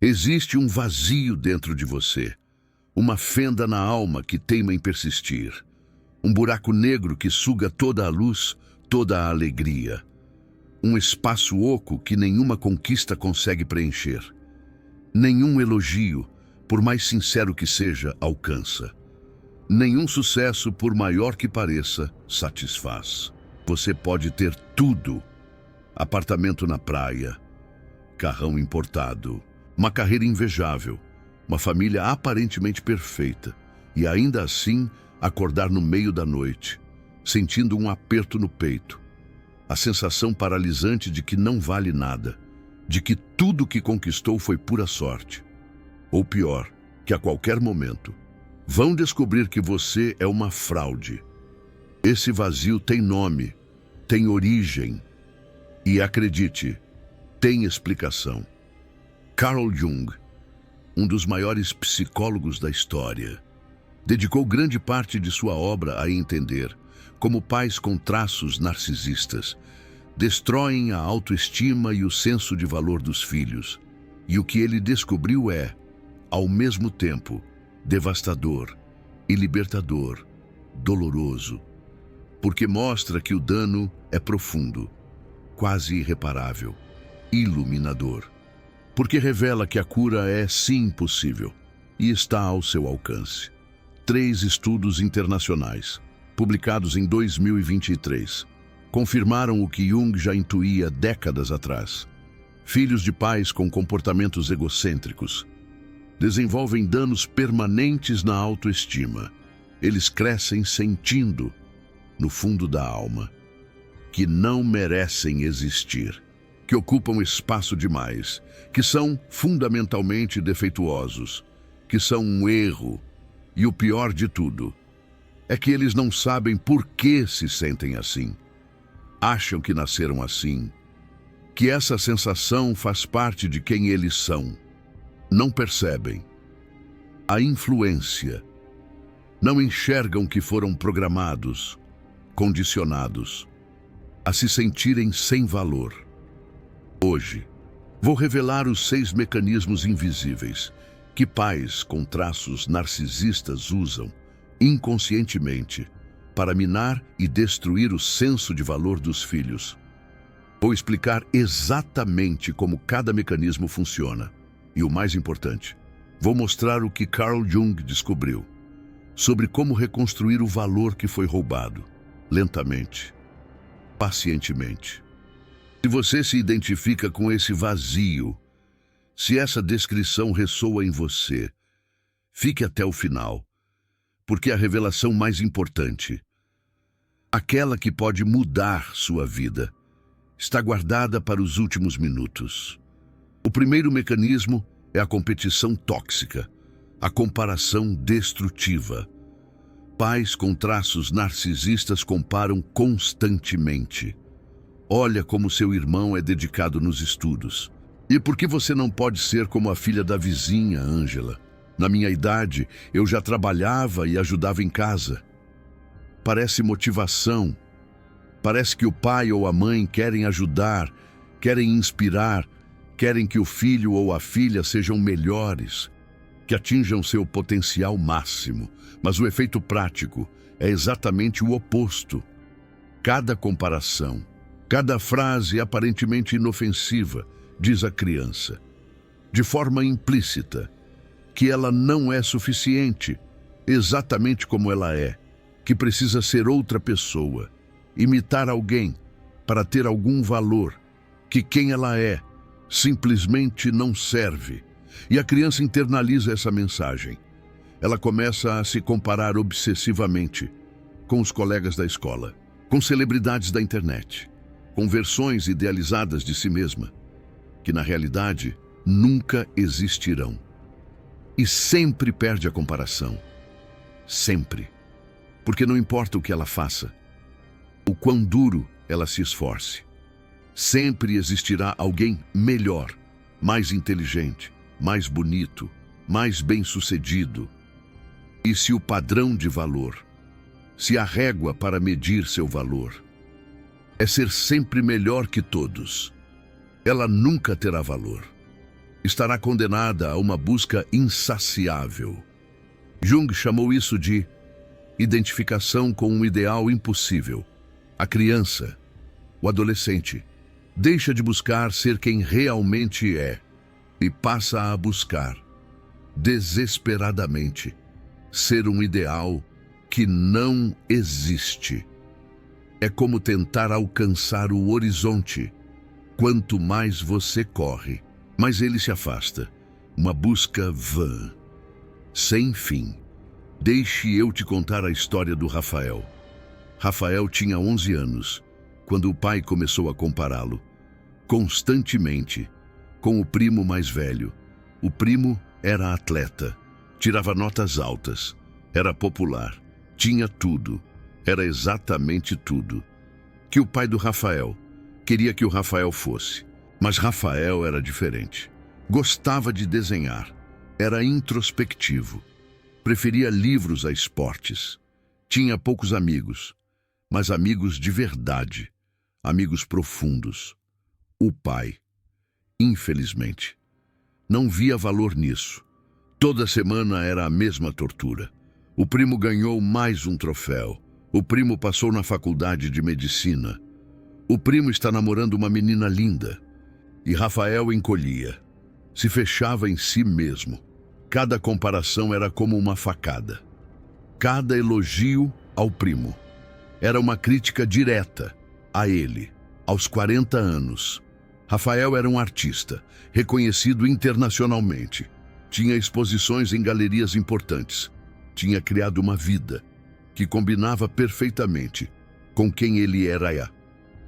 Existe um vazio dentro de você, uma fenda na alma que teima em persistir, um buraco negro que suga toda a luz, toda a alegria, um espaço oco que nenhuma conquista consegue preencher. Nenhum elogio, por mais sincero que seja, alcança. Nenhum sucesso, por maior que pareça, satisfaz. Você pode ter tudo: apartamento na praia, carrão importado, uma carreira invejável, uma família aparentemente perfeita, e ainda assim acordar no meio da noite, sentindo um aperto no peito, a sensação paralisante de que não vale nada, de que tudo que conquistou foi pura sorte. Ou pior, que a qualquer momento vão descobrir que você é uma fraude. Esse vazio tem nome, tem origem e, acredite, tem explicação. Carl Jung, um dos maiores psicólogos da história, dedicou grande parte de sua obra a entender como pais com traços narcisistas destroem a autoestima e o senso de valor dos filhos. E o que ele descobriu é, ao mesmo tempo, devastador e libertador, doloroso, porque mostra que o dano é profundo, quase irreparável, iluminador, porque revela que a cura é sim possível e está ao seu alcance. 3 estudos internacionais, publicados em 2023, confirmaram o que Jung já intuía décadas atrás. Filhos de pais com comportamentos egocêntricos desenvolvem danos permanentes na autoestima. Eles crescem sentindo, no fundo da alma, que não merecem existir, que ocupam espaço demais, que são fundamentalmente defeituosos, que são um erro. E o pior de tudo é que eles não sabem por que se sentem assim. Acham que nasceram assim, que essa sensação faz parte de quem eles são. Não percebem a influência, não enxergam que foram programados, condicionados a se sentirem sem valor. Hoje, vou revelar os 6 mecanismos invisíveis que pais com traços narcisistas usam inconscientemente para minar e destruir o senso de valor dos filhos. Vou explicar exatamente como cada mecanismo funciona. E o mais importante, vou mostrar o que Carl Jung descobriu sobre como reconstruir o valor que foi roubado, lentamente, pacientemente. Se você se identifica com esse vazio, se essa descrição ressoa em você, fique até o final, porque a revelação mais importante, aquela que pode mudar sua vida, está guardada para os últimos minutos. O primeiro mecanismo é a competição tóxica, a comparação destrutiva. Pais com traços narcisistas comparam constantemente. Olha como seu irmão é dedicado nos estudos. E por que você não pode ser como a filha da vizinha, Ângela? Na minha idade, eu já trabalhava e ajudava em casa. Parece motivação. Parece que o pai ou a mãe querem ajudar, querem inspirar, querem que o filho ou a filha sejam melhores, que atinjam seu potencial máximo. Mas o efeito prático é exatamente o oposto. Cada comparação, cada frase aparentemente inofensiva, diz à criança, de forma implícita, que ela não é suficiente, exatamente como ela é, que precisa ser outra pessoa, imitar alguém para ter algum valor, que quem ela é simplesmente não serve. E a criança internaliza essa mensagem. Ela começa a se comparar obsessivamente com os colegas da escola, com celebridades da internet, com versões idealizadas de si mesma, que na realidade nunca existirão. E sempre perde a comparação. Sempre. Porque não importa o que ela faça, o quão duro ela se esforce, sempre existirá alguém melhor, mais inteligente, mais bonito, mais bem-sucedido. E se o padrão de valor, se a régua para medir seu valor, é ser sempre melhor que todos, ela nunca terá valor. estará condenada a uma busca insaciável. Jung chamou isso de identificação com um ideal impossível. A criança, o adolescente, deixa de buscar ser quem realmente é e passa a buscar, desesperadamente, ser um ideal que não existe. É como tentar alcançar o horizonte. Quanto mais você corre, mais ele se afasta. Uma busca vã, sem fim. Deixe eu te contar a história do Rafael. Rafael tinha 11 anos, quando o pai começou a compará-lo, constantemente, com o primo mais velho. O primo era atleta, tirava notas altas, era popular, tinha tudo, era exatamente tudo que o pai do Rafael queria que o Rafael fosse. Mas Rafael era diferente. Gostava de desenhar, era introspectivo, preferia livros a esportes. Tinha poucos amigos, mas amigos de verdade, amigos profundos. O pai, infelizmente, não via valor nisso. Toda semana era a mesma tortura. O primo ganhou mais um troféu. O primo passou na faculdade de medicina. O primo está namorando uma menina linda. E Rafael encolhia, se fechava em si mesmo. Cada comparação era como uma facada. Cada elogio ao primo era uma crítica direta a ele. Aos 40 anos, Rafael era um artista, reconhecido internacionalmente. Tinha exposições em galerias importantes. Tinha criado uma vida que combinava perfeitamente com quem ele era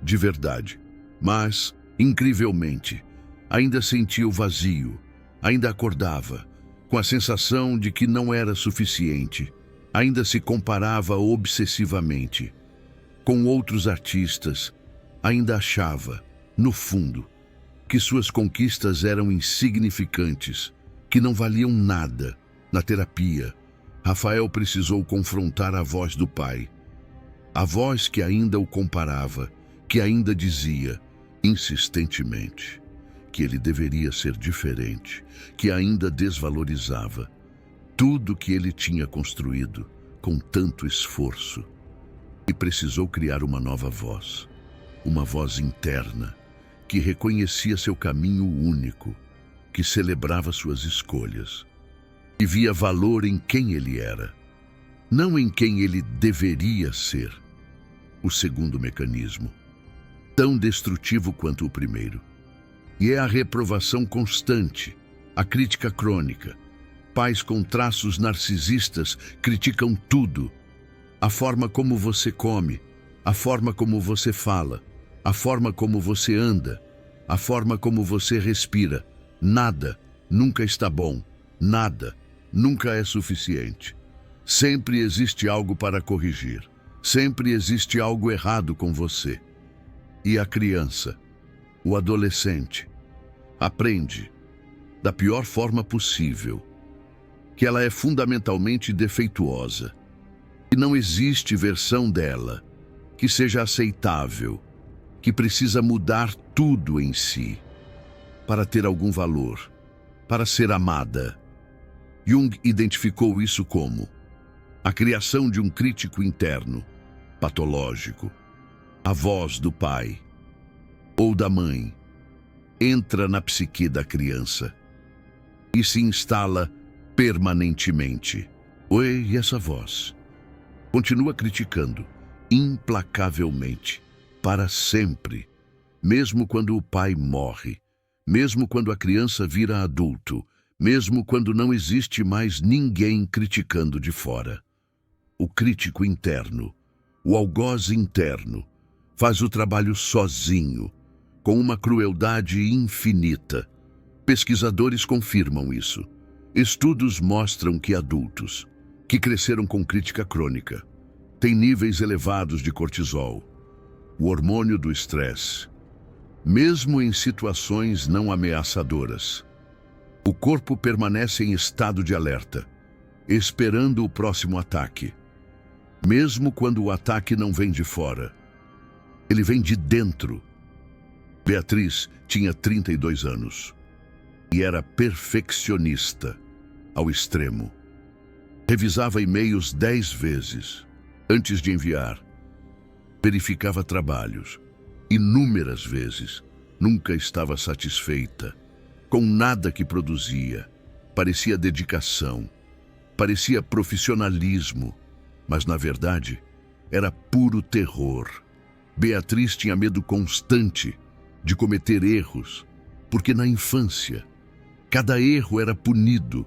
de verdade. Mas, incrivelmente, ainda sentia o vazio, ainda acordava com a sensação de que não era suficiente, ainda se comparava obsessivamente com outros artistas, ainda achava, no fundo, que suas conquistas eram insignificantes, que não valiam nada. Na terapia, Rafael precisou confrontar a voz do pai, a voz que ainda o comparava, que ainda dizia, insistentemente, que ele deveria ser diferente, que ainda desvalorizava tudo que ele tinha construído com tanto esforço. E precisou criar uma nova voz, uma voz interna, que reconhecia seu caminho único, que celebrava suas escolhas, e via valor em quem ele era, não em quem ele deveria ser. O segundo mecanismo, tão destrutivo quanto o primeiro, e é a reprovação constante, a crítica crônica. Pais com traços narcisistas criticam tudo: a forma como você come, a forma como você fala, a forma como você anda, a forma como você respira. Nada nunca está bom, nada nunca é suficiente. Sempre existe algo para corrigir, sempre existe algo errado com você. E a criança, o adolescente, aprende, da pior forma possível, que ela é fundamentalmente defeituosa, que não existe versão dela que seja aceitável, que precisa mudar tudo em si para ter algum valor, para ser amada. Jung identificou isso como a criação de um crítico interno, patológico. A voz do pai ou da mãe entra na psique da criança e se instala permanentemente. E essa voz continua criticando implacavelmente, para sempre, mesmo quando o pai morre, mesmo quando a criança vira adulto, mesmo quando não existe mais ninguém criticando de fora. O crítico interno, o algoz interno, faz o trabalho sozinho, com uma crueldade infinita. Pesquisadores confirmam isso. Estudos mostram que adultos que cresceram com crítica crônica têm níveis elevados de cortisol, o hormônio do estresse, mesmo em situações não ameaçadoras. O corpo permanece em estado de alerta, esperando o próximo ataque. Mesmo quando o ataque não vem de fora, ele vem de dentro. Beatriz tinha 32 anos. e era perfeccionista ao extremo. Revisava e-mails 10 vezes antes de enviar. Verificava trabalhos inúmeras vezes. Nunca estava satisfeita com nada que produzia. Parecia dedicação, parecia profissionalismo, mas na verdade era puro terror. Beatriz tinha medo constante de cometer erros, porque na infância cada erro era punido,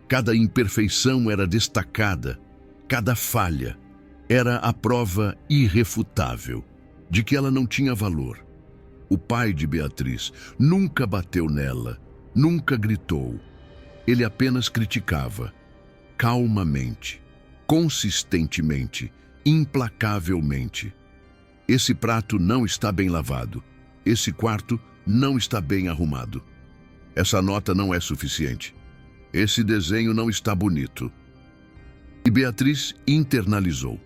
cada imperfeição era destacada, cada falha era a prova irrefutável de que ela não tinha valor. O pai de Beatriz nunca bateu nela, nunca gritou. Ele apenas criticava, calmamente, consistentemente, implacavelmente. Esse prato não está bem lavado. Esse quarto não está bem arrumado. Essa nota não é suficiente. Esse desenho não está bonito. E Beatriz internalizou.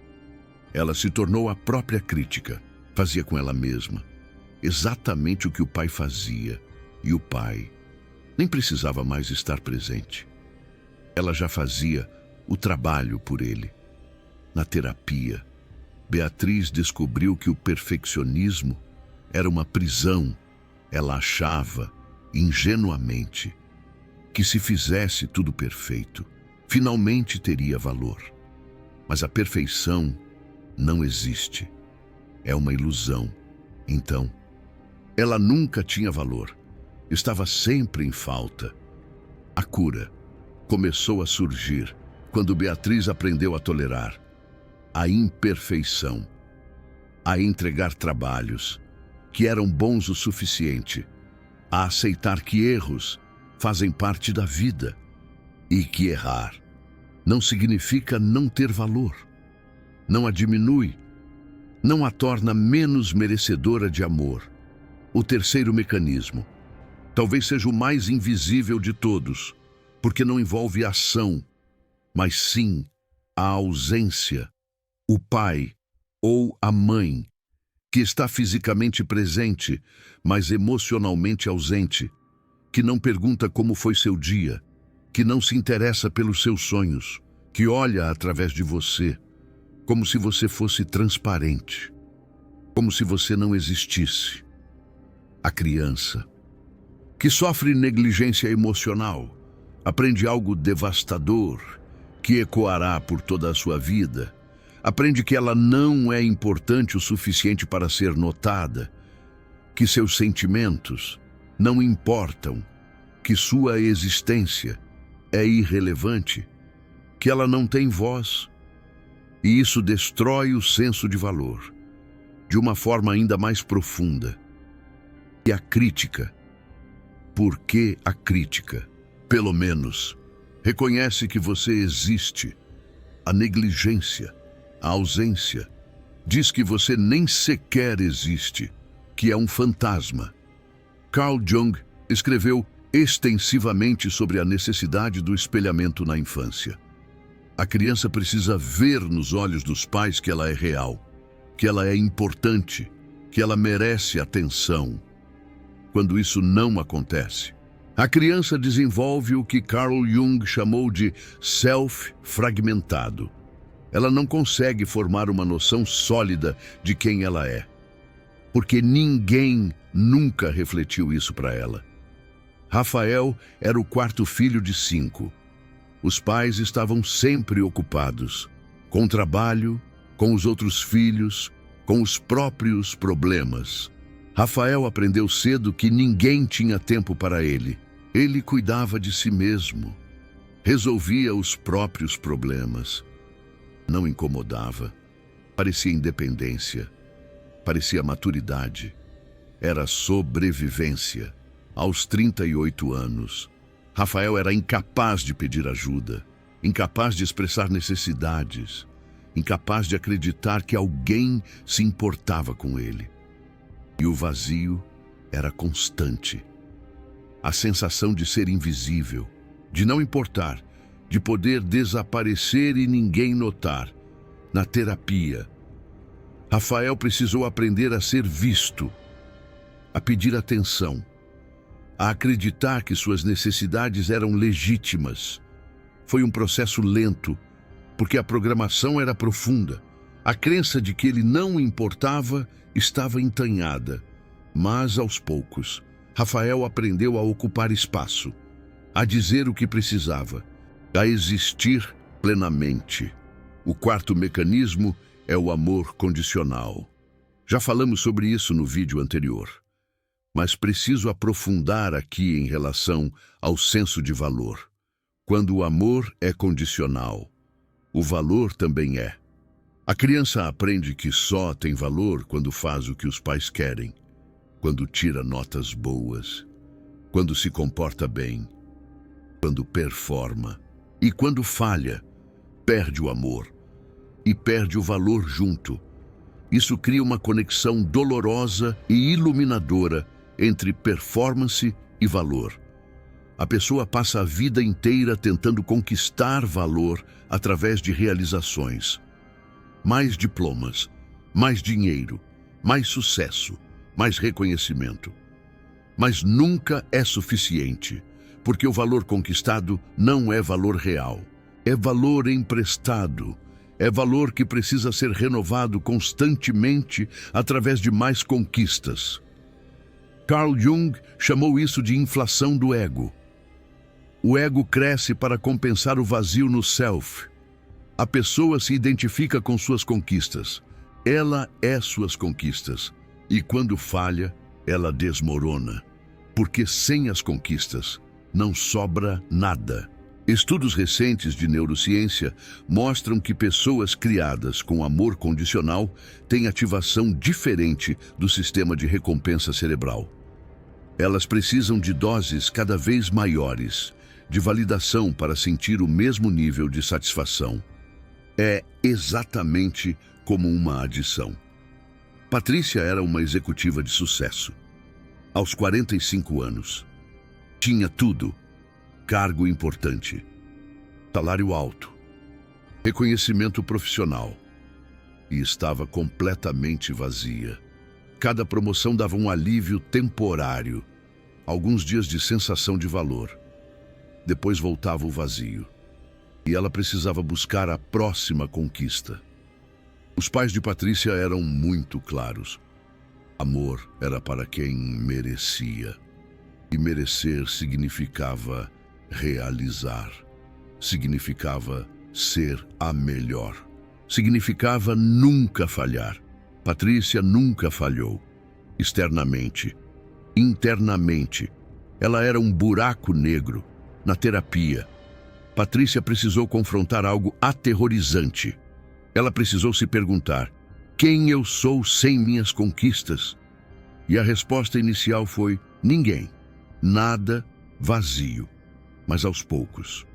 Ela se tornou a própria crítica. Fazia com ela mesma exatamente o que o pai fazia. E o pai nem precisava mais estar presente. Ela já fazia o trabalho por ele. Na terapia, Beatriz descobriu que o perfeccionismo era uma prisão. Ela achava, ingenuamente, que se fizesse tudo perfeito, finalmente teria valor. Mas a perfeição não existe. É uma ilusão. Então, ela nunca tinha valor. Estava sempre em falta. A cura começou a surgir quando Beatriz aprendeu a tolerar a imperfeição, a entregar trabalhos que eram bons o suficiente, a aceitar que erros fazem parte da vida e que errar não significa não ter valor, não a diminui, não a torna menos merecedora de amor. O terceiro mecanismo talvez seja o mais invisível de todos, porque não envolve ação, mas sim a ausência. O pai ou a mãe que está fisicamente presente, mas emocionalmente ausente, que não pergunta como foi seu dia, que não se interessa pelos seus sonhos, que olha através de você, como se você fosse transparente, como se você não existisse. A criança, que sofre negligência emocional, aprende algo devastador, que ecoará por toda a sua vida. Aprende que ela não é importante o suficiente para ser notada, que seus sentimentos não importam, que sua existência é irrelevante, que ela não tem voz. E isso destrói o senso de valor, de uma forma ainda mais profunda. E a crítica, por que a crítica? Pelo menos, reconhece que você existe. A negligência, a ausência, diz que você nem sequer existe, que é um fantasma. Carl Jung escreveu extensivamente sobre a necessidade do espelhamento na infância. A criança precisa ver nos olhos dos pais que ela é real, que ela é importante, que ela merece atenção. Quando isso não acontece, a criança desenvolve o que Carl Jung chamou de self-fragmentado. Ela não consegue formar uma noção sólida de quem ela é, porque ninguém nunca refletiu isso para ela. Rafael era o quarto filho de 5. Os pais estavam sempre ocupados, com o trabalho, com os outros filhos, com os próprios problemas. Rafael aprendeu cedo que ninguém tinha tempo para ele. Ele cuidava de si mesmo, resolvia os próprios problemas. Não incomodava, parecia independência, parecia maturidade. Era sobrevivência. Aos 38 anos, Rafael era incapaz de pedir ajuda, incapaz de expressar necessidades, incapaz de acreditar que alguém se importava com ele. E o vazio era constante. A sensação de ser invisível, de não importar, de poder desaparecer e ninguém notar. Na terapia, Rafael precisou aprender a ser visto, a pedir atenção, a acreditar que suas necessidades eram legítimas. Foi um processo lento, porque a programação era profunda. A crença de que ele não importava estava entranhada, mas aos poucos, Rafael aprendeu a ocupar espaço, a dizer o que precisava, a existir plenamente. O quarto mecanismo é o amor condicional. Já falamos sobre isso no vídeo anterior, mas preciso aprofundar aqui em relação ao senso de valor. Quando o amor é condicional, o valor também é. A criança aprende que só tem valor quando faz o que os pais querem, quando tira notas boas, quando se comporta bem, quando performa. E quando falha, perde o amor e perde o valor junto. Isso cria uma conexão dolorosa e iluminadora entre performance e valor. A pessoa passa a vida inteira tentando conquistar valor através de realizações. Mais diplomas, mais dinheiro, mais sucesso, mais reconhecimento. Mas nunca é suficiente, porque o valor conquistado não é valor real. É valor emprestado. É valor que precisa ser renovado constantemente através de mais conquistas. Carl Jung chamou isso de inflação do ego. O ego cresce para compensar o vazio no self. A pessoa se identifica com suas conquistas. Ela é suas conquistas. E quando falha, ela desmorona. Porque sem as conquistas, não sobra nada. Estudos recentes de neurociência mostram que pessoas criadas com amor condicional têm ativação diferente do sistema de recompensa cerebral. Elas precisam de doses cada vez maiores de validação para sentir o mesmo nível de satisfação. É exatamente como uma adição. Patrícia era uma executiva de sucesso. Aos 45 anos, tinha tudo. Cargo importante, salário alto, reconhecimento profissional, e estava completamente vazia. Cada promoção dava um alívio temporário, alguns dias de sensação de valor. Depois voltava o vazio, e ela precisava buscar a próxima conquista. Os pais de Patrícia eram muito claros. Amor era para quem merecia, e merecer significava realizar, significava ser a melhor, significava nunca falhar. Patrícia nunca falhou. Externamente, internamente, ela era um buraco negro. Na terapia, Patrícia precisou confrontar algo aterrorizante. Ela precisou se perguntar: quem eu sou sem minhas conquistas? E a resposta inicial foi: ninguém, nada, vazio. Mas aos poucos,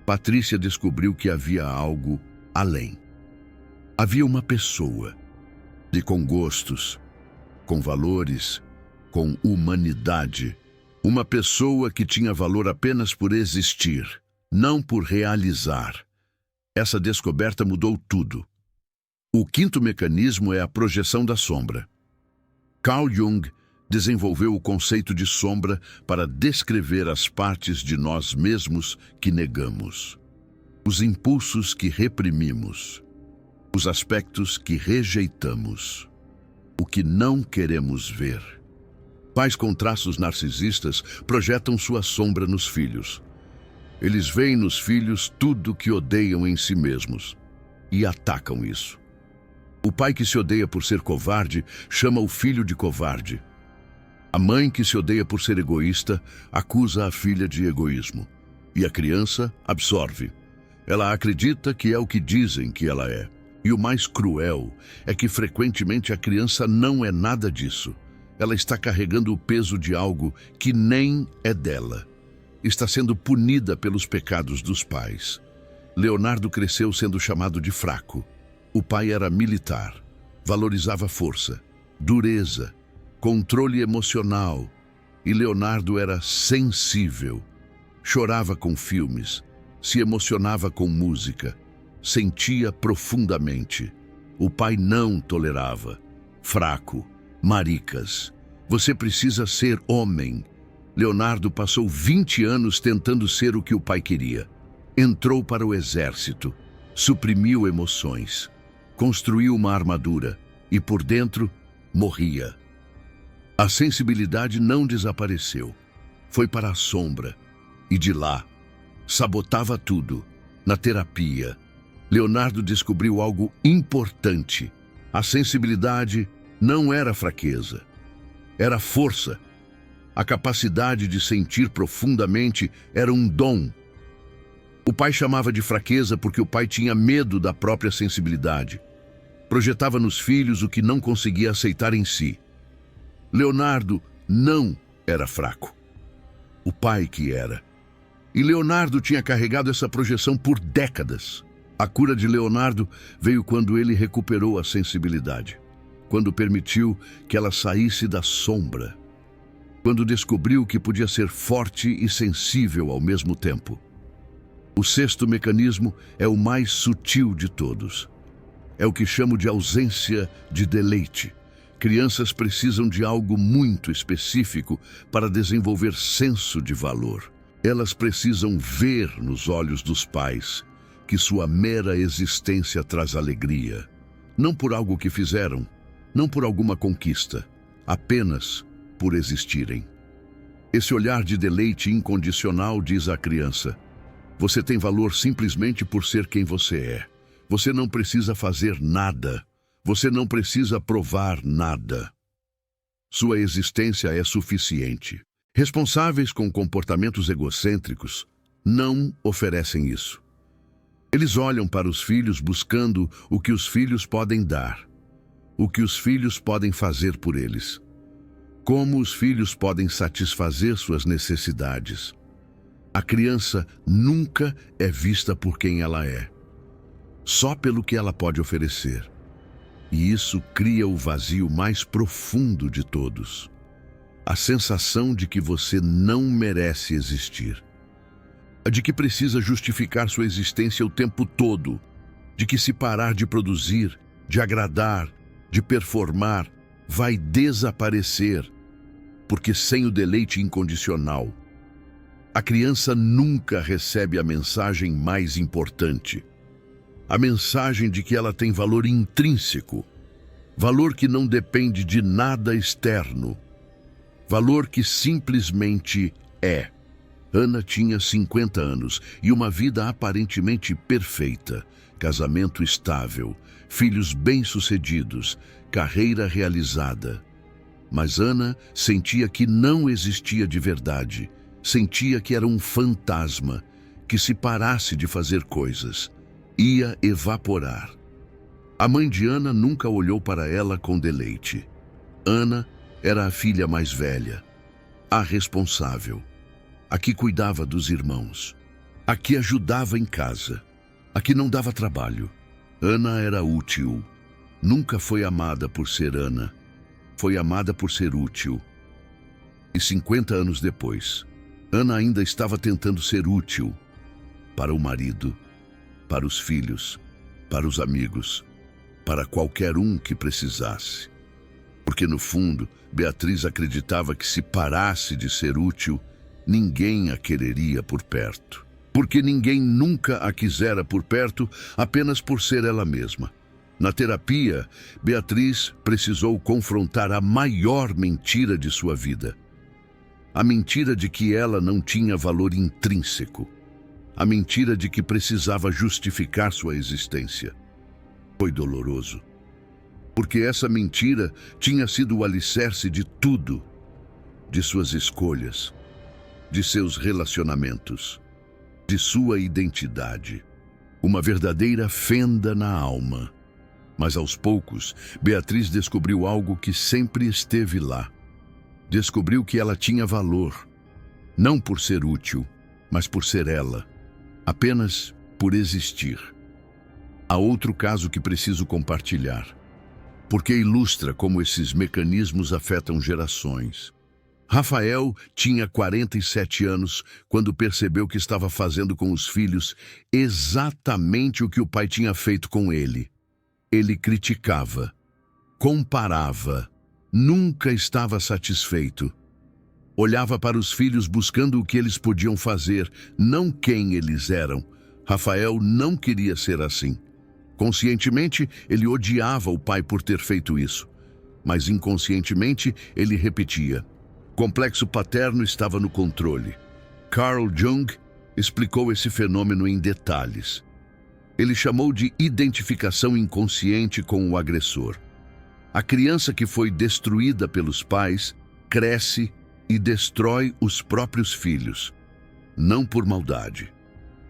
Patrícia descobriu que havia algo além. Havia uma pessoa, com gostos, com valores, com humanidade. Uma pessoa que tinha valor apenas por existir, não por realizar. Essa descoberta mudou tudo. O quinto mecanismo é a projeção da sombra. Carl Jung desenvolveu o conceito de sombra para descrever as partes de nós mesmos que negamos, os impulsos que reprimimos, os aspectos que rejeitamos, o que não queremos ver. Pais com traços narcisistas projetam sua sombra nos filhos. Eles veem nos filhos tudo que odeiam em si mesmos e atacam isso. O pai que se odeia por ser covarde chama o filho de covarde. A mãe que se odeia por ser egoísta acusa a filha de egoísmo. E a criança absorve. Ela acredita que é o que dizem que ela é. E o mais cruel é que frequentemente a criança não é nada disso. Ela está carregando o peso de algo que nem é dela. Está sendo punida pelos pecados dos pais. Leonardo cresceu sendo chamado de fraco. O pai era militar, valorizava força, dureza, controle emocional, e Leonardo era sensível. Chorava com filmes, se emocionava com música, sentia profundamente. O pai não tolerava. Fraco, maricas, você precisa ser homem. Leonardo passou 20 anos tentando ser o que o pai queria. Entrou para o exército, suprimiu emoções, construiu uma armadura e, por dentro, morria. A sensibilidade não desapareceu. Foi para a sombra e, de lá, sabotava tudo. Na terapia, Leonardo descobriu algo importante. A sensibilidade não era fraqueza, era força. A capacidade de sentir profundamente era um dom. O pai chamava de fraqueza porque o pai tinha medo da própria sensibilidade. Projetava nos filhos o que não conseguia aceitar em si. Leonardo não era fraco. O pai que era. E Leonardo tinha carregado essa projeção por décadas. A cura de Leonardo veio quando ele recuperou a sensibilidade. Quando permitiu que ela saísse da sombra. Quando descobriu que podia ser forte e sensível ao mesmo tempo. O sexto mecanismo é o mais sutil de todos. É o que chamo de ausência de deleite. Crianças precisam de algo muito específico para desenvolver senso de valor. Elas precisam ver nos olhos dos pais que sua mera existência traz alegria. Não por algo que fizeram, não por alguma conquista, apenas por existirem. Esse olhar de deleite incondicional diz à criança: você tem valor simplesmente por ser quem você é. Você não precisa fazer nada. Você não precisa provar nada. Sua existência é suficiente. Responsáveis com comportamentos egocêntricos não oferecem isso. Eles olham para os filhos buscando o que os filhos podem dar, o que os filhos podem fazer por eles. Como os filhos podem satisfazer suas necessidades. A criança nunca é vista por quem ela é, só pelo que ela pode oferecer. E isso cria o vazio mais profundo de todos. A sensação de que você não merece existir. A de que precisa justificar sua existência o tempo todo. De que se parar de produzir, de agradar, de performar, vai desaparecer. Porque sem o deleite incondicional, a criança nunca recebe a mensagem mais importante. A mensagem de que ela tem valor intrínseco, valor que não depende de nada externo, valor que simplesmente é. Ana tinha 50 anos e uma vida aparentemente perfeita, casamento estável, filhos bem-sucedidos, carreira realizada. Mas Ana sentia que não existia de verdade, sentia que era um fantasma, que se parasse de fazer coisas, ia evaporar. A mãe de Ana nunca olhou para ela com deleite. Ana era a filha mais velha, a responsável, a que cuidava dos irmãos, a que ajudava em casa, a que não dava trabalho. Ana era útil, nunca foi amada por ser Ana. Foi amada por ser útil. E 50 anos depois, Ana ainda estava tentando ser útil para o marido, para os filhos, para os amigos, para qualquer um que precisasse. Porque no fundo, Beatriz acreditava que se parasse de ser útil, ninguém a quereria por perto. Porque ninguém nunca a quisera por perto apenas por ser ela mesma. Na terapia, Beatriz precisou confrontar a maior mentira de sua vida. A mentira de que ela não tinha valor intrínseco. A mentira de que precisava justificar sua existência. Foi doloroso. Porque essa mentira tinha sido o alicerce de tudo. De suas escolhas, de seus relacionamentos, de sua identidade. Uma verdadeira fenda na alma. Mas aos poucos, Beatriz descobriu algo que sempre esteve lá. Descobriu que ela tinha valor, não por ser útil, mas por ser ela, apenas por existir. Há outro caso que preciso compartilhar, porque ilustra como esses mecanismos afetam gerações. Rafael tinha 47 anos quando percebeu que estava fazendo com os filhos exatamente o que o pai tinha feito com ele. Ele criticava, comparava, nunca estava satisfeito. Olhava para os filhos buscando o que eles podiam fazer, não quem eles eram. Rafael não queria ser assim. Conscientemente, ele odiava o pai por ter feito isso. Mas inconscientemente, ele repetia. O complexo paterno estava no controle. Carl Jung explicou esse fenômeno em detalhes. Ele chamou de identificação inconsciente com o agressor. A criança que foi destruída pelos pais cresce e destrói os próprios filhos, não por maldade,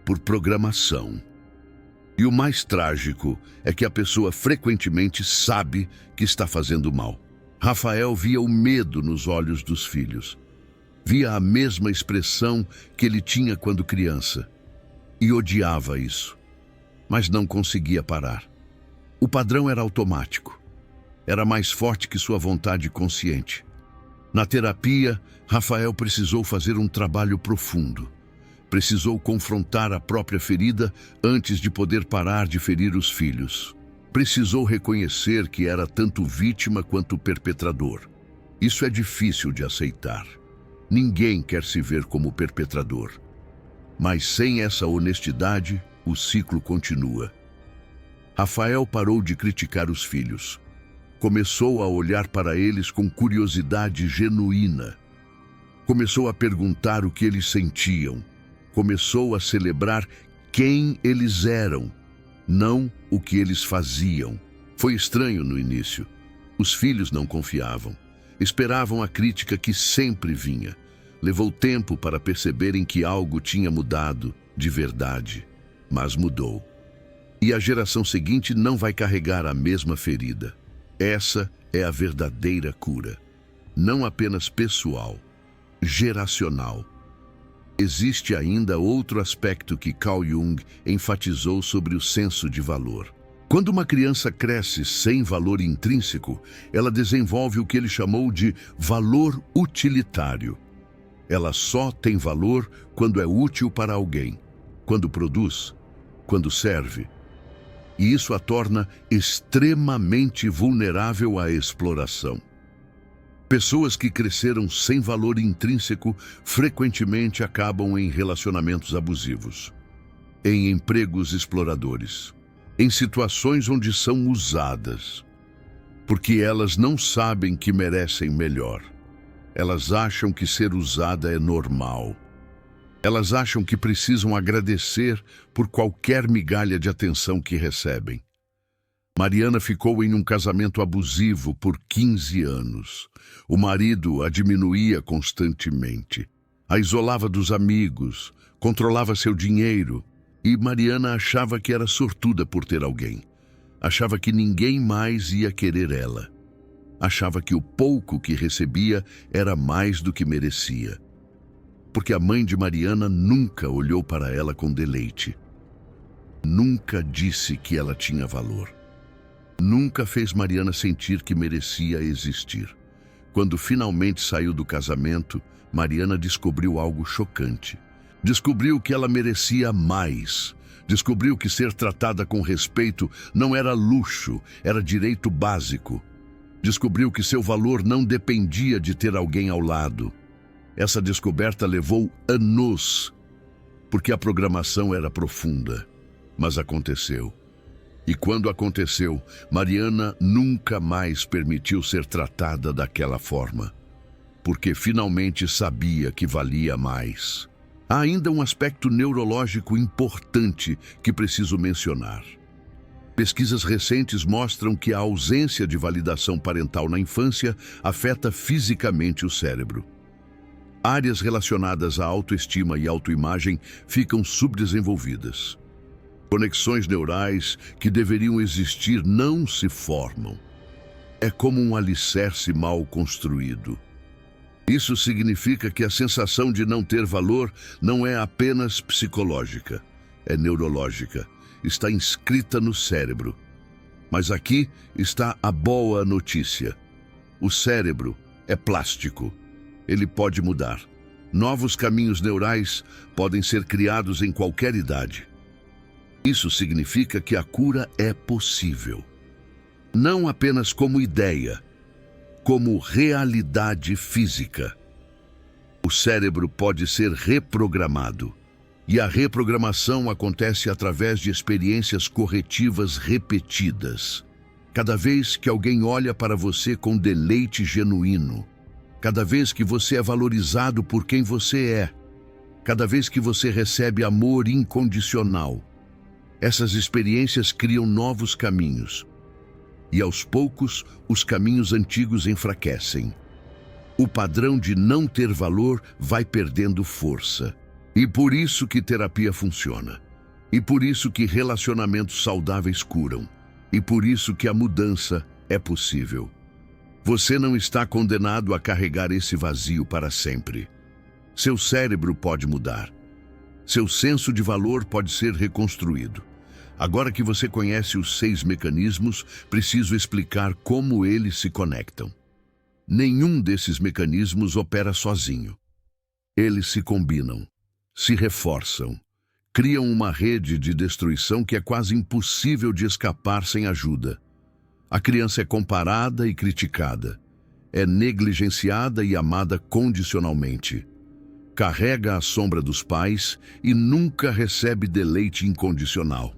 por programação. E o mais trágico é que a pessoa frequentemente sabe que está fazendo mal. Rafael via o medo nos olhos dos filhos. Via a mesma expressão que ele tinha quando criança. E odiava isso. Mas não conseguia parar. O padrão era automático. Era mais forte que sua vontade consciente. Na terapia, Rafael precisou fazer um trabalho profundo. Precisou confrontar a própria ferida antes de poder parar de ferir os filhos. Precisou reconhecer que era tanto vítima quanto perpetrador. Isso é difícil de aceitar. Ninguém quer se ver como perpetrador. Mas sem essa honestidade, o ciclo continua. Rafael parou de criticar os filhos. Começou a olhar para eles com curiosidade genuína. Começou a perguntar o que eles sentiam. Começou a celebrar quem eles eram, não o que eles faziam. Foi estranho no início. Os filhos não confiavam. Esperavam a crítica que sempre vinha. Levou tempo para perceberem que algo tinha mudado de verdade, mas mudou. E a geração seguinte não vai carregar a mesma ferida. Essa é a verdadeira cura. Não apenas pessoal, geracional. Existe ainda outro aspecto que Carl Jung enfatizou sobre o senso de valor. Quando uma criança cresce sem valor intrínseco, ela desenvolve o que ele chamou de valor utilitário. Ela só tem valor quando é útil para alguém, quando produz, quando serve. E isso a torna extremamente vulnerável à exploração. Pessoas que cresceram sem valor intrínseco frequentemente acabam em relacionamentos abusivos, em empregos exploradores, em situações onde são usadas, porque elas não sabem que merecem melhor. Elas acham que ser usada é normal. Elas acham que precisam agradecer por qualquer migalha de atenção que recebem. Mariana ficou em um casamento abusivo por 15 anos. O marido a diminuía constantemente, a isolava dos amigos, controlava seu dinheiro, e Mariana achava que era sortuda por ter alguém. Achava que ninguém mais ia querer ela. Achava que o pouco que recebia era mais do que merecia. Porque a mãe de Mariana nunca olhou para ela com deleite. Nunca disse que ela tinha valor. Nunca fez Mariana sentir que merecia existir. Quando finalmente saiu do casamento, Mariana descobriu algo chocante. Descobriu que ela merecia mais. Descobriu que ser tratada com respeito não era luxo, era direito básico. Descobriu que seu valor não dependia de ter alguém ao lado. Essa descoberta levou anos, porque a programação era profunda. Mas aconteceu. E quando aconteceu, Mariana nunca mais permitiu ser tratada daquela forma, porque finalmente sabia que valia mais. Há ainda um aspecto neurológico importante que preciso mencionar. Pesquisas recentes mostram que a ausência de validação parental na infância afeta fisicamente o cérebro. Áreas relacionadas à autoestima e autoimagem ficam subdesenvolvidas. Conexões neurais que deveriam existir não se formam. É como um alicerce mal construído. Isso significa que a sensação de não ter valor não é apenas psicológica, é neurológica. Está inscrita no cérebro. Mas aqui está a boa notícia. O cérebro é plástico. Ele pode mudar. Novos caminhos neurais podem ser criados em qualquer idade. Isso significa que a cura é possível. Não apenas como ideia, como realidade física. O cérebro pode ser reprogramado. E a reprogramação acontece através de experiências corretivas repetidas. Cada vez que alguém olha para você com deleite genuíno, cada vez que você é valorizado por quem você é, cada vez que você recebe amor incondicional, essas experiências criam novos caminhos. E aos poucos, os caminhos antigos enfraquecem. O padrão de não ter valor vai perdendo força. E por isso que terapia funciona. E por isso que relacionamentos saudáveis curam. E por isso que a mudança é possível. Você não está condenado a carregar esse vazio para sempre. Seu cérebro pode mudar. Seu senso de valor pode ser reconstruído. Agora que você conhece os 6 mecanismos, preciso explicar como eles se conectam. Nenhum desses mecanismos opera sozinho. Eles se combinam, se reforçam, criam uma rede de destruição que é quase impossível de escapar sem ajuda. A criança é comparada e criticada, é negligenciada e amada condicionalmente. Carrega a sombra dos pais e nunca recebe deleite incondicional.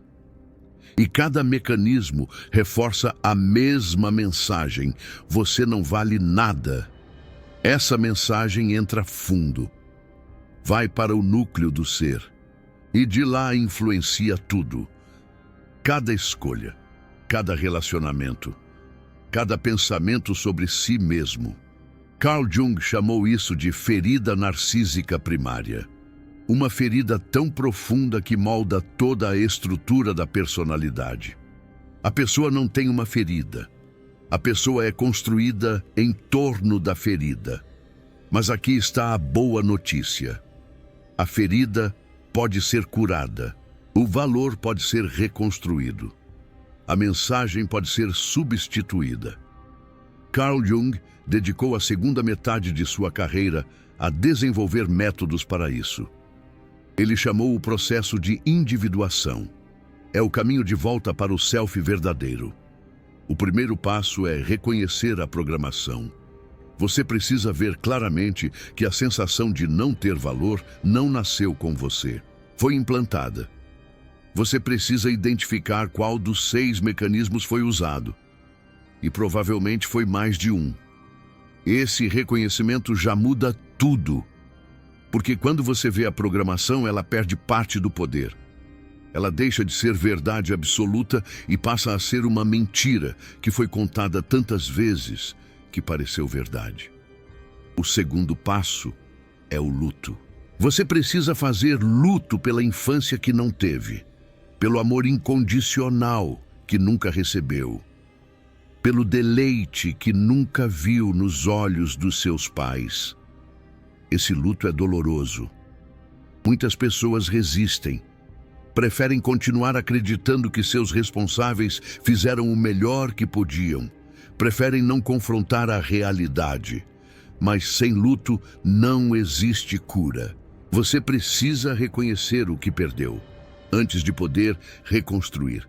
E cada mecanismo reforça a mesma mensagem: você não vale nada. Essa mensagem entra fundo, vai para o núcleo do ser, e de lá influencia tudo. Cada escolha, cada relacionamento, cada pensamento sobre si mesmo. Carl Jung chamou isso de ferida narcísica primária. Uma ferida tão profunda que molda toda a estrutura da personalidade. A pessoa não tem uma ferida. A pessoa é construída em torno da ferida. Mas aqui está a boa notícia. A ferida pode ser curada. O valor pode ser reconstruído. A mensagem pode ser substituída. Carl Jung dedicou a segunda metade de sua carreira a desenvolver métodos para isso. Ele chamou o processo de individuação. É o caminho de volta para o self verdadeiro. O primeiro passo é reconhecer a programação. Você precisa ver claramente que a sensação de não ter valor não nasceu com você. Foi implantada. Você precisa identificar qual dos 6 mecanismos foi usado. E provavelmente foi mais de um. Esse reconhecimento já muda tudo. Porque quando você vê a programação, ela perde parte do poder. Ela deixa de ser verdade absoluta e passa a ser uma mentira que foi contada tantas vezes que pareceu verdade. O segundo passo é o luto. Você precisa fazer luto pela infância que não teve, pelo amor incondicional que nunca recebeu, pelo deleite que nunca viu nos olhos dos seus pais. Esse luto é doloroso. Muitas pessoas resistem. Preferem continuar acreditando que seus responsáveis fizeram o melhor que podiam. Preferem não confrontar a realidade. Mas sem luto não existe cura. Você precisa reconhecer o que perdeu, antes de poder reconstruir.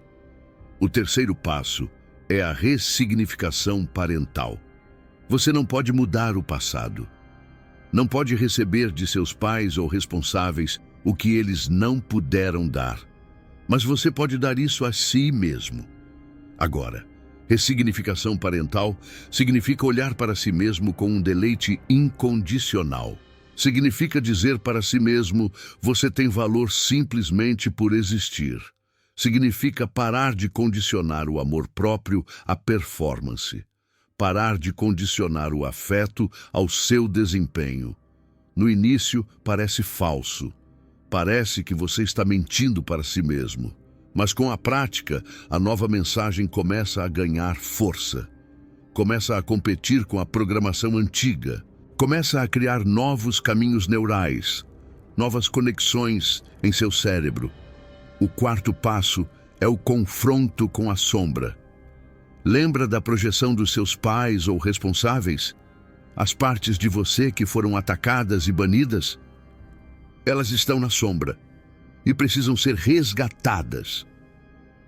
O terceiro passo é a ressignificação parental. Você não pode mudar o passado. Não pode receber de seus pais ou responsáveis o que eles não puderam dar. Mas você pode dar isso a si mesmo. Agora, ressignificação parental significa olhar para si mesmo com um deleite incondicional. Significa dizer para si mesmo: você tem valor simplesmente por existir. Significa parar de condicionar o amor próprio à performance. Parar de condicionar o afeto ao seu desempenho. No início, parece falso. Parece que você está mentindo para si mesmo. Mas com a prática, a nova mensagem começa a ganhar força. Começa a competir com a programação antiga. Começa a criar novos caminhos neurais, novas conexões em seu cérebro. O quarto passo é o confronto com a sombra. Lembra da projeção dos seus pais ou responsáveis? As partes de você que foram atacadas e banidas? Elas estão na sombra e precisam ser resgatadas.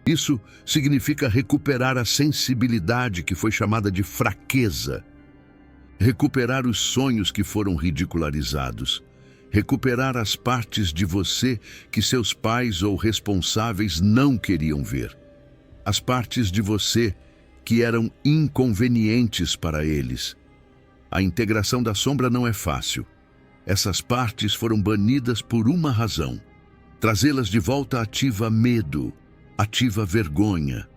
Isso significa recuperar a sensibilidade que foi chamada de fraqueza. recuperar os sonhos que foram ridicularizados, recuperar as partes de você que seus pais ou responsáveis não queriam ver, as partes de você que eram inconvenientes para eles. A integração da sombra não é fácil. Essas partes foram banidas por uma razão. Trazê-las de volta ativa medo, ativa vergonha,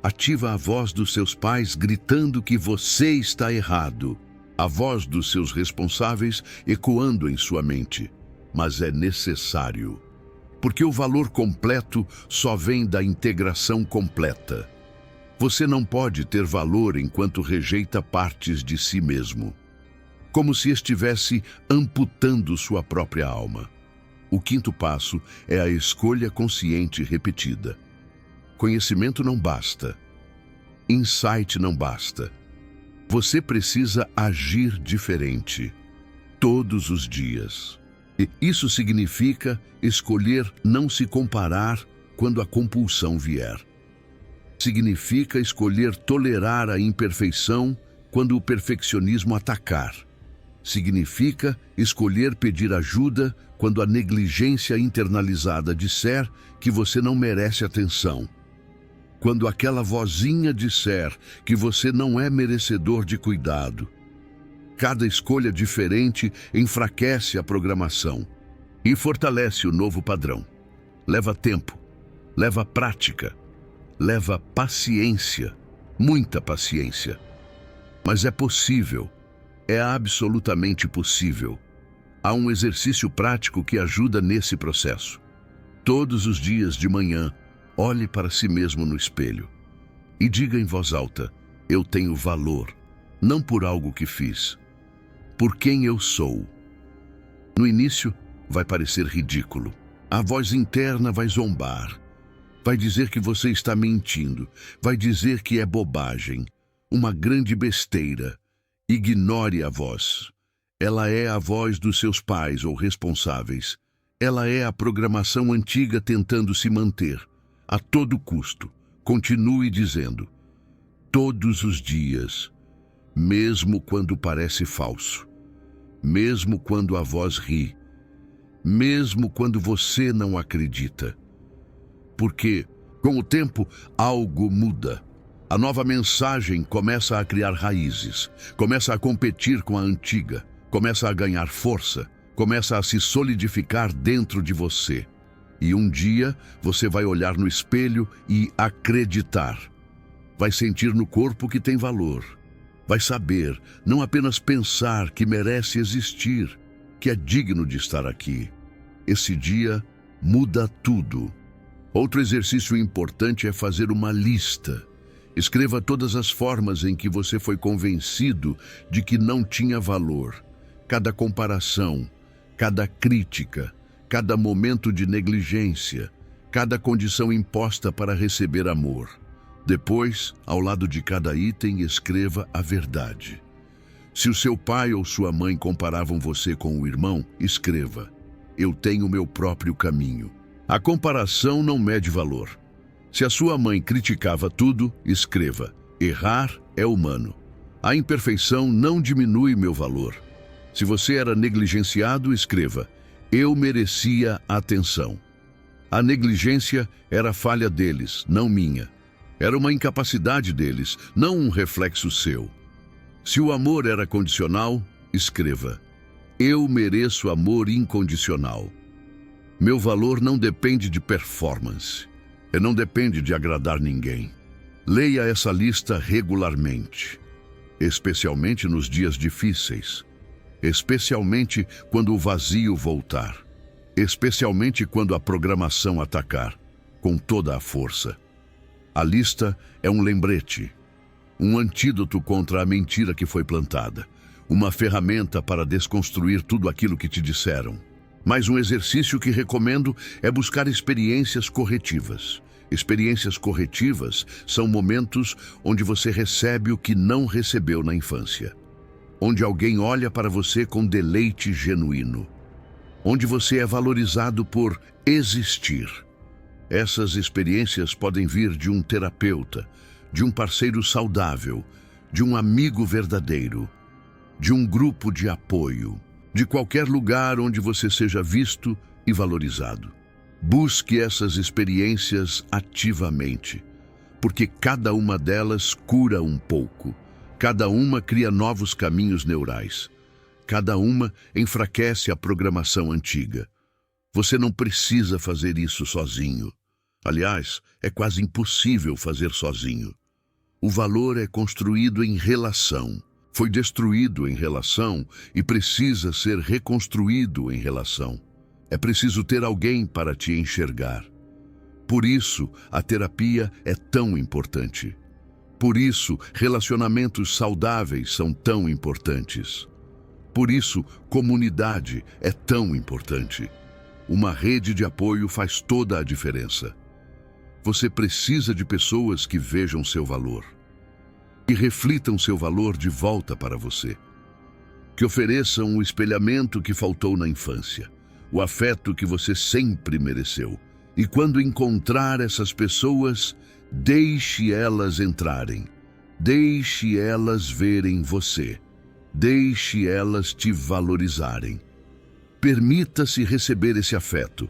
ativa a voz dos seus pais gritando que você está errado, a voz dos seus responsáveis ecoando em sua mente. Mas é necessário, porque o valor completo só vem da integração completa. Você não pode ter valor enquanto rejeita partes de si mesmo, como se estivesse amputando sua própria alma. O quinto passo é a escolha consciente repetida. Conhecimento não basta. Insight não basta. Você precisa agir diferente, todos os dias. E isso significa escolher não se comparar quando a compulsão vier. Significa escolher tolerar a imperfeição quando o perfeccionismo atacar. Significa escolher pedir ajuda quando a negligência internalizada disser que você não merece atenção. Quando aquela vozinha disser que você não é merecedor de cuidado. Cada escolha diferente enfraquece a programação e fortalece o novo padrão. Leva tempo, leva prática, leva paciência, muita paciência. Mas é possível, é absolutamente possível. Há um exercício prático que ajuda nesse processo. Todos os dias de manhã, olhe para si mesmo no espelho e diga em voz alta: eu tenho valor, não por algo que fiz, por quem eu sou. No início, vai parecer ridículo. A voz interna vai zombar. Vai dizer que você está mentindo. Vai dizer que é bobagem, uma grande besteira. Ignore a voz. Ela é a voz dos seus pais ou responsáveis. Ela é a programação antiga tentando se manter. A todo custo, continue dizendo, todos os dias, mesmo quando parece falso, mesmo quando a voz ri, mesmo quando você não acredita. Porque, com o tempo, algo muda. A nova mensagem começa a criar raízes, começa a competir com a antiga, começa a ganhar força, começa a se solidificar dentro de você. E um dia você vai olhar no espelho e acreditar. Vai sentir no corpo que tem valor. Vai saber, não apenas pensar que merece existir, que é digno de estar aqui. Esse dia muda tudo. Outro exercício importante é fazer uma lista. Escreva todas as formas em que você foi convencido de que não tinha valor. Cada comparação, cada crítica, cada momento de negligência, cada condição imposta para receber amor. Depois, ao lado de cada item, escreva a verdade. Se o seu pai ou sua mãe comparavam você com o irmão, escreva: eu tenho meu próprio caminho. A comparação não mede valor. Se a sua mãe criticava tudo, escreva: errar é humano. A imperfeição não diminui meu valor. Se você era negligenciado, escreva: eu merecia atenção. A negligência era falha deles, não minha. Era uma incapacidade deles, não um reflexo seu. Se o amor era condicional, escreva: eu mereço amor incondicional. Meu valor não depende de performance. E não depende de agradar ninguém. Leia essa lista regularmente, especialmente nos dias difíceis. Especialmente quando o vazio voltar, especialmente quando a programação atacar, com toda a força. A lista é um lembrete, um antídoto contra a mentira que foi plantada, uma ferramenta para desconstruir tudo aquilo que te disseram. Mas um exercício que recomendo é buscar experiências corretivas. Experiências corretivas são momentos onde você recebe o que não recebeu na infância. Onde alguém olha para você com deleite genuíno, onde você é valorizado por existir. Essas experiências podem vir de um terapeuta, de um parceiro saudável, de um amigo verdadeiro, de um grupo de apoio, de qualquer lugar onde você seja visto e valorizado. Busque essas experiências ativamente, porque cada uma delas cura um pouco, cada uma cria novos caminhos neurais, cada uma enfraquece a programação antiga. Você não precisa fazer isso sozinho. Aliás, é quase impossível fazer sozinho. O valor é construído em relação. Foi destruído em relação e precisa ser reconstruído em relação. É preciso ter alguém para te enxergar. Por isso, a terapia é tão importante. Por isso, relacionamentos saudáveis são tão importantes. Por isso, comunidade é tão importante. Uma rede de apoio faz toda a diferença. Você precisa de pessoas que vejam seu valor, que reflitam seu valor de volta para você, que ofereçam o espelhamento que faltou na infância, o afeto que você sempre mereceu. E quando encontrar essas pessoas, deixe elas entrarem, deixe elas verem você, deixe elas te valorizarem. Permita-se receber esse afeto.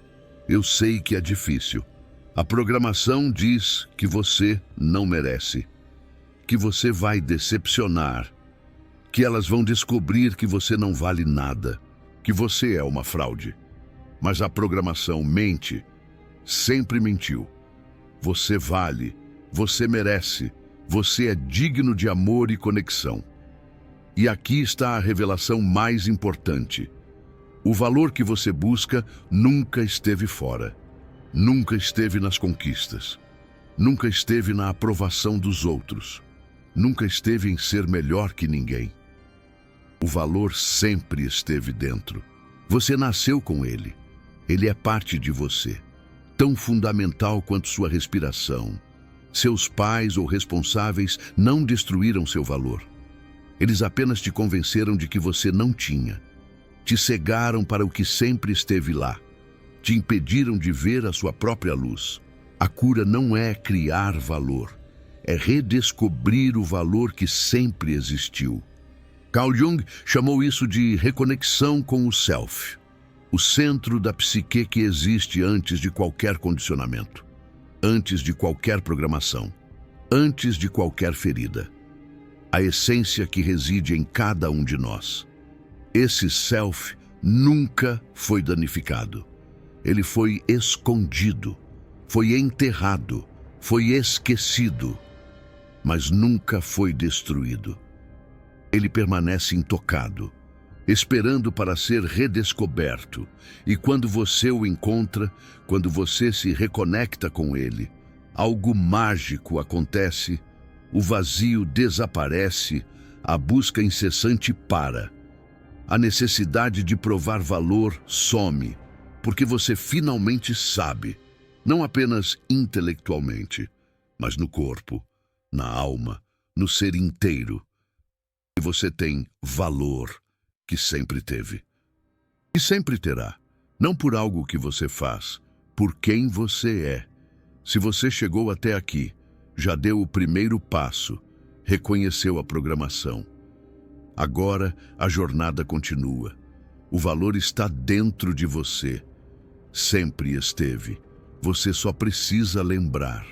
Eu sei que é difícil. A programação diz que você não merece, que você vai decepcionar, que elas vão descobrir que você não vale nada, que você é uma fraude. Mas a programação mente, sempre mentiu. Você vale, você merece, você é digno de amor e conexão. E aqui está a revelação mais importante. O valor que você busca nunca esteve fora. Nunca esteve nas conquistas. Nunca esteve na aprovação dos outros. Nunca esteve em ser melhor que ninguém. O valor sempre esteve dentro. Você nasceu com ele. Ele é parte de você, tão fundamental quanto sua respiração. Seus pais ou responsáveis não destruíram seu valor. Eles apenas te convenceram de que você não tinha. Te cegaram para o que sempre esteve lá. Te impediram de ver a sua própria luz. A cura não é criar valor, é redescobrir o valor que sempre existiu. Carl Jung chamou isso de reconexão com o self, o centro da psique que existe antes de qualquer condicionamento, antes de qualquer programação, antes de qualquer ferida. A essência que reside em cada um de nós. Esse self nunca foi danificado. Ele foi escondido, foi enterrado, foi esquecido, mas nunca foi destruído. Ele permanece intocado, esperando para ser redescoberto. E quando você o encontra, quando você se reconecta com ele, algo mágico acontece, o vazio desaparece, a busca incessante para. A necessidade de provar valor some, porque você finalmente sabe, não apenas intelectualmente, mas no corpo, na alma, no ser inteiro, que você tem valor que sempre teve. E sempre terá, não por algo que você faz, por quem você é. Se você chegou até aqui, já deu o primeiro passo, reconheceu a programação. Agora a jornada continua. O valor está dentro de você. Sempre esteve. Você só precisa lembrar.